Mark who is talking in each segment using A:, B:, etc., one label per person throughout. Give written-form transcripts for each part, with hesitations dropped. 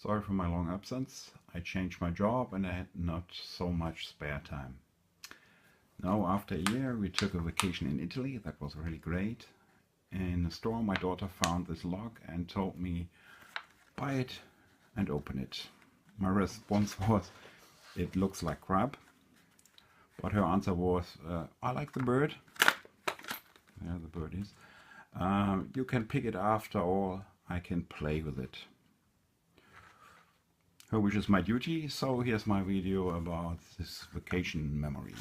A: Sorry for my long absence. I changed my job and I had not so much spare time. Now, after a year, we took a vacation in Italy. That was really great. In a store, my daughter found this lock and told me, buy it and open it. My response was, it looks like crap. But her answer was, I like the bird. There the bird is. You can pick it after all. I can play with it. Her wish is my duty, so here's my video about this vacation memory.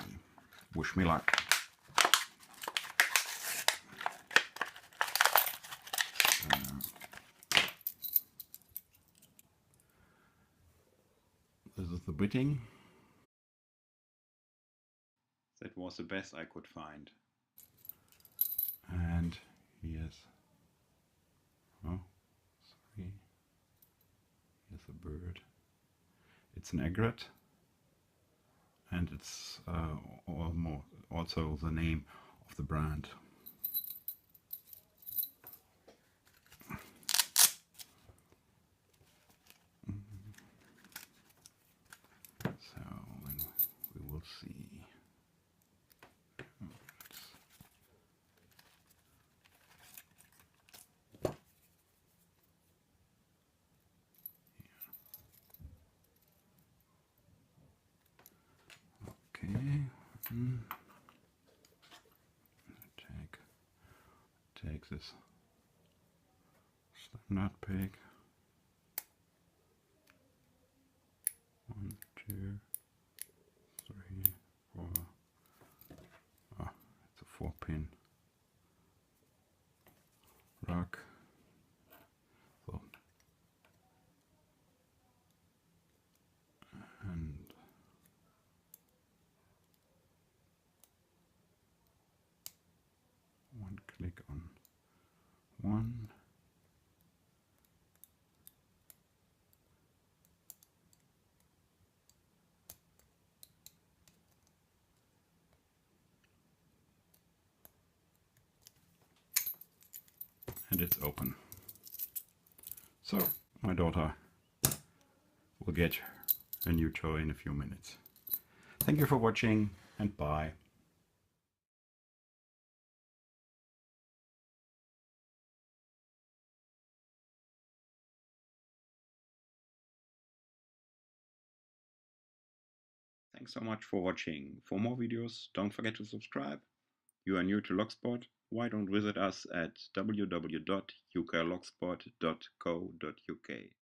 A: Wish me luck. This is the bitting. That was the best I could find. And here's, oh, sorry, here's a bird. It's an EGRET, and it's also the name of the brand. So we will see. Okay. Take this nut peg. 1, 2, 3, 4. Ah, it's a 4-pin rock. So, and one click on one. And it's open. So my daughter will get a new toy in a few minutes. Thank you for watching and bye. Thanks so much for watching. For more videos, don't forget to subscribe. You are new to Locksport? Why don't visit us at www.uklocksport.co.uk.